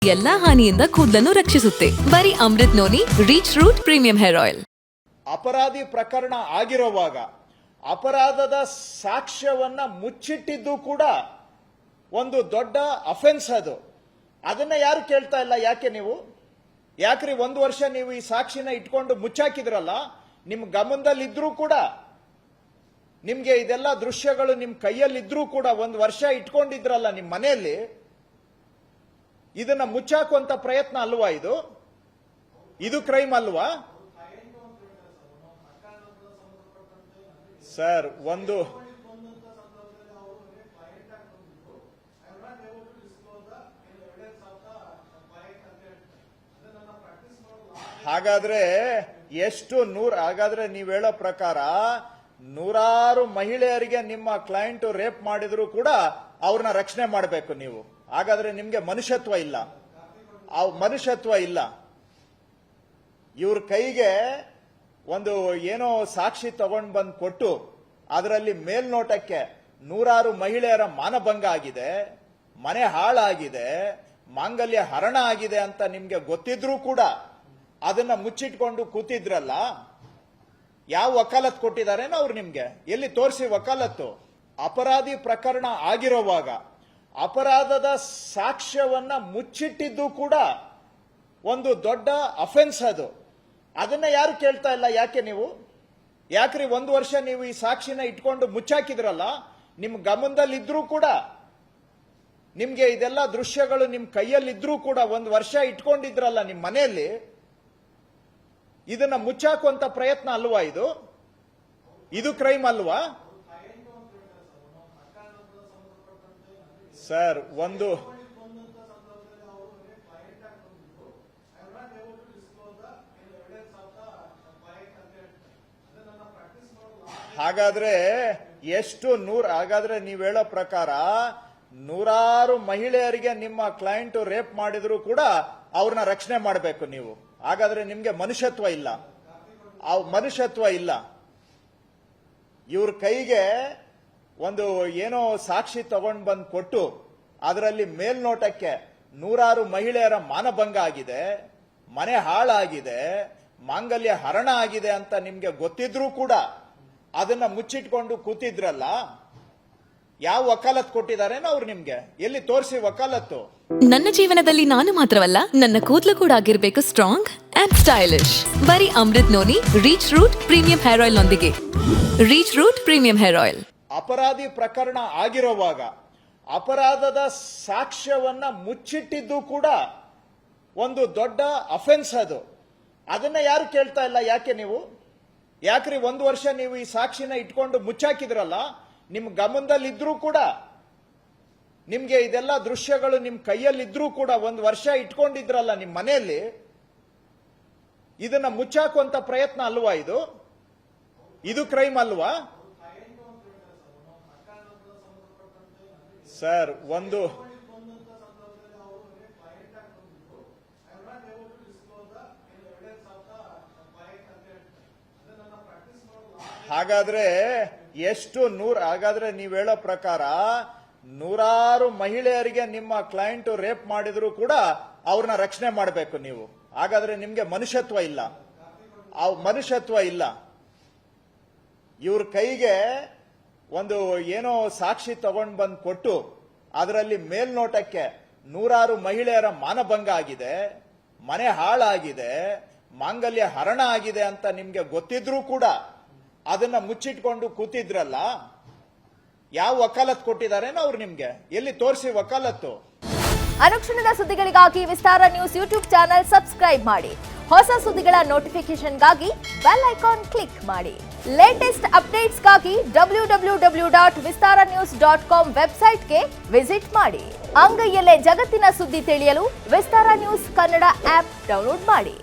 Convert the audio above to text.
ಎಲ್ಲಾ ಹಾನಿಯಿಂದ ಕೂದಲನ್ನು ರಕ್ಷಿಸುತ್ತೆ. ಬರೀ Amrut noni reach root premium hair oil. ಅಪರಾಧಿ ಪ್ರಕರಣ ಆಗಿರುವಾಗ ಅಪರಾಧದ ಸಾಕ್ಷ್ಯವನ್ನ ಮುಚ್ಚಿಟ್ಟಿದ್ದು ಕೂಡ ಒಂದು ದೊಡ್ಡ ಅಫೆನ್ಸ್. ಅದನ್ನ ಯಾರು ಕೇಳ್ತಾ ಇಲ್ಲ. ಯಾಕೆ ನೀವು ಯಾಕ್ರಿ 1 ವರ್ಷ ನೀವು ಈ ಸಾಕ್ಷಿನ ಇಟ್ಕೊಂಡು ಮುಚ್ಚಾಕಿದ್ರಲ್ಲ, ನಿಮ್ ಗಮನದಲ್ಲಿ ಇದ್ರೂ ಕೂಡ, ನಿಮ್ಗೆ ಇದೆಲ್ಲ ದೃಶ್ಯಗಳು ನಿಮ್ ಕೈಯಲ್ಲಿದ್ರೂ ಕೂಡ 1 ವರ್ಷ ಇಟ್ಕೊಂಡಿದ್ರಲ್ಲ ನಿಮ್ ಮನೆಯಲ್ಲಿ, ಇದನ್ನ ಮುಚ್ಚಾಕುವಂತ ಪ್ರಯತ್ನ ಅಲ್ವಾ? ಇದು ಕ್ರೈಮ್ ಅಲ್ವಾ ಸರ್? ಹಾಗಾದ್ರೆ ಹಾಗಾದ್ರೆ ನೀವ್ ಹೇಳೋ ಪ್ರಕಾರ ನೂರಾರು ಮಹಿಳೆಯರಿಗೆ ನಿಮ್ಮ ಕ್ಲೈಂಟ್ ರೇಪ್ ಮಾಡಿದ್ರು ಕೂಡ ಅವ್ರನ್ನ ರಕ್ಷಣೆ ಮಾಡಬೇಕು ನೀವು. ಹಾಗಾದ್ರೆ ನಿಮ್ಗೆ ಮನುಷ್ಯತ್ವ ಇಲ್ಲ. ಇವ್ರ ಕೈಗೆ ಒಂದು ಏನೋ ಸಾಕ್ಷಿ ತಗೊಂಡ್ ಬಂದು ಕೊಟ್ಟು ಅದರಲ್ಲಿ ಮೇಲ್ನೋಟಕ್ಕೆ ನೂರಾರು ಮಹಿಳೆಯರ ಮಾನಭಂಗ ಆಗಿದೆ, ಮನೆ ಹಾಳಾಗಿದೆ, ಮಾಂಗಲ್ಯ ಹರಣ ಆಗಿದೆ ಅಂತ ನಿಮ್ಗೆ ಗೊತ್ತಿದ್ರೂ ಕೂಡ ಅದನ್ನ ಮುಚ್ಚಿಟ್ಕೊಂಡು ಕೂತಿದ್ರಲ್ಲ. ಯಾವ ವಕಾಲತ್ ಕೊಟ್ಟಿದಾರೇನೋ ಅವ್ರು ನಿಮ್ಗೆ? ಎಲ್ಲಿ ತೋರಿಸಿ ವಕಾಲತ್ತು? ಅಪರಾಧಿ ಪ್ರಕರಣ ಆಗಿರುವಾಗ ಅಪರಾಧದ ಸಾಕ್ಷ್ಯವನ್ನ ಮುಚ್ಚಿಟ್ಟಿದ್ದು ಕೂಡ ಒಂದು ದೊಡ್ಡ ಅಫೆನ್ಸ್. ಅದನ್ನ ಯಾರು ಕೇಳ್ತಾ ಇಲ್ಲ. ಯಾಕೆ ನೀವು ಯಾಕ್ರಿ 1 ವರ್ಷ ನೀವು ಈ ಸಾಕ್ಷಿನ ಇಟ್ಕೊಂಡು ಮುಚ್ಚಾಕಿದ್ರಲ್ಲ, ನಿಮ್ ಗಮನದಲ್ಲಿ ಇದ್ರೂ ಕೂಡ, ನಿಮ್ಗೆ ಇದೆಲ್ಲ ದೃಶ್ಯಗಳು ನಿಮ್ ಕೈಯಲ್ಲಿದ್ರೂ ಕೂಡ 1 ವರ್ಷ ಇಟ್ಕೊಂಡಿದ್ರಲ್ಲ ನಿಮ್ ಮನೆಯಲ್ಲಿ, ಇದನ್ನ ಮುಚ್ಚಾಕುವಂತ ಪ್ರಯತ್ನ ಅಲ್ವಾ? ಇದು ಕ್ರೈಮ್ ಅಲ್ವಾ ಸರ್? ಹಾಗಾದ್ರೆ ಹಾಗಾದ್ರೆ ನೀವ್ ಹೇಳೋ ಪ್ರಕಾರ ನೂರಾರು ಮಹಿಳೆಯರಿಗೆ ನಿಮ್ಮ ಕ್ಲೈಂಟ್ ರೇಪ್ ಮಾಡಿದ್ರು ಕೂಡ ಅವ್ರನ್ನ ರಕ್ಷಣೆ ಮಾಡಬೇಕು ನೀವು. ಹಾಗಾದ್ರೆ ನಿಮ್ಗೆ ಮನುಷ್ಯತ್ವ ಇಲ್ಲ. ಇವ್ರ ಕೈಗೆ ಒಂದು ಏನೋ ಸಾಕ್ಷಿ ತಗೊಂಡ್ ಬಂದು ಕೊಟ್ಟು ಅದರಲ್ಲಿ ಮೇಲ್ನೋಟಕ್ಕೆ ನೂರಾರು ಮಹಿಳೆಯರ ಮಾನಭಂಗ ಆಗಿದೆ, ಮನೆ ಹಾಳಾಗಿದೆ, ಮಾಂಗಲ್ಯ ಹರಣ ಆಗಿದೆ ಅಂತ ನಿಮ್ಗೆ ಗೊತ್ತಿದ್ರೂ ಕೂಡ ಅದನ್ನ ಮುಚ್ಚಿಟ್ಕೊಂಡು ಕೂತಿದ್ರಲ್ಲ. ಯಾವ ವಕಾಲತ್ ಕೊಟ್ಟಿದಾರೇನೋ ಅವ್ರು ನಿಮ್ಗೆ? ಎಲ್ಲಿ ತೋರಿಸಿ ವಕಾಲತ್ತು? ನನ್ನ ಜೀವನದಲ್ಲಿ ನಾನು ಮಾತ್ರವಲ್ಲ, ನನ್ನ ಕೂದಲು ಕೂಡ ಆಗಿರ್ಬೇಕು ಸ್ಟ್ರಾಂಗ್ ಅಂಡ್ ಸ್ಟೈಲಿಶ್. ಬರೀ Amrut noni reach root premium hair oil ನೊಂದಿಗೆ. Reach root premium hair oil. ಅಪರಾಧಿ ಪ್ರಕರಣ ಆಗಿರುವಾಗ ಅಪರಾಧದ ಸಾಕ್ಷ್ಯವನ್ನ ಮುಚ್ಚಿಟ್ಟಿದ್ದು ಕೂಡ ಒಂದು ದೊಡ್ಡ ಅಫೆನ್ಸ್. ಅದನ್ನ ಯಾರು ಕೇಳ್ತಾ ಇಲ್ಲ. ಯಾಕೆ ನೀವು ಯಾಕ್ರಿ 1 ವರ್ಷ ನೀವು ಈ ಸಾಕ್ಷಿನ ಇಟ್ಕೊಂಡು ಮುಚ್ಚಾಕಿದ್ರಲ್ಲ, ನಿಮ್ ಗಮನದಲ್ಲಿ ಇದ್ರೂ ಕೂಡ, ನಿಮ್ಗೆ ಇದೆಲ್ಲ ದೃಶ್ಯಗಳು ನಿಮ್ ಕೈಯಲ್ಲಿದ್ರೂ ಕೂಡ 1 ವರ್ಷ ಇಟ್ಕೊಂಡಿದ್ರಲ್ಲ ನಿಮ್ ಮನೆಯಲ್ಲಿ, ಇದನ್ನ ಮುಚ್ಚಾಕುವಂತ ಪ್ರಯತ್ನ ಅಲ್ವಾ? ಇದು ಕ್ರೈಮ್ ಅಲ್ವಾ ಸರ್? ಹಾಗಾದ್ರೆ ಹಾಗಾದ್ರೆ ನೀವ್ ಹೇಳೋ ಪ್ರಕಾರ ನೂರಾರು ಮಹಿಳೆಯರಿಗೆ ನಿಮ್ಮ ಕ್ಲೈಂಟ್ ರೇಪ್ ಮಾಡಿದ್ರು ಕೂಡ ಅವ್ರನ್ನ ರಕ್ಷಣೆ ಮಾಡಬೇಕು ನೀವು. ಹಾಗಾದ್ರೆ ನಿಮ್ಗೆ ಮನುಷ್ಯತ್ವ ಇಲ್ಲ. ಇವ್ರ ಕೈಗೆ ಒಂದು ಏನೋ ಸಾಕ್ಷಿ ತಗೊಂಡ್ ಬಂದು ಕೊಟ್ಟು ಅದರಲ್ಲಿ ಮೇಲ್ನೋಟಕ್ಕೆ ನೂರಾರು ಮಹಿಳೆಯರ ಮಾನಭಂಗ ಆಗಿದೆ, ಮನೆ ಹಾಳಾಗಿದೆ, ಮಾಂಗಲ್ಯ ಹರಣ ಆಗಿದೆ ಅಂತ ನಿಮ್ಗೆ ಗೊತ್ತಿದ್ರೂ ಕೂಡ ಅದನ್ನ ಮುಚ್ಚಿಟ್ಕೊಂಡು ಕೂತಿದ್ರಲ್ಲ. ಯಾವ ವಕಾಲತ್ ಕೊಟ್ಟಿದಾರೇನೋ ಅವ್ರು ನಿಮ್ಗೆ? ಎಲ್ಲಿ ತೋರಿಸಿ ವಕಾಲತ್ತು? ಅನುಕ್ಷಣದ ಸುದ್ದಿಗಳಿಗಾಗಿ ವಿಸ್ತಾರ ನ್ಯೂಸ್ ಯೂಟ್ಯೂಬ್ ಚಾನೆಲ್ ಸಬ್ಸ್ಕ್ರೈಬ್ ಮಾಡಿ. ಹೊಸ ಸುದ್ದಿಗಳ ನೋಟಿಫಿಕೇಶನ್ಗಾಗಿ ಬೆಲ್ ಐಕಾನ್ ಕ್ಲಿಕ್ ಮಾಡಿ. ಲೇಟೆಸ್ಟ್ ಅಪ್ಡೇಟ್ಸ್ಗಾಗಿ www.vistaranews.com ವೆಬ್ಸೈಟ್ಗೆ ವಿಸಿಟ್ ಮಾಡಿ. ಅಂಗೈಯಲ್ಲೇ ಜಗತ್ತಿನ ಸುದ್ದಿ ತಿಳಿಯಲು ವಿಸ್ತಾರ ನ್ಯೂಸ್ ಕನ್ನಡ ಆಪ್ ಡೌನ್ಲೋಡ್ ಮಾಡಿ.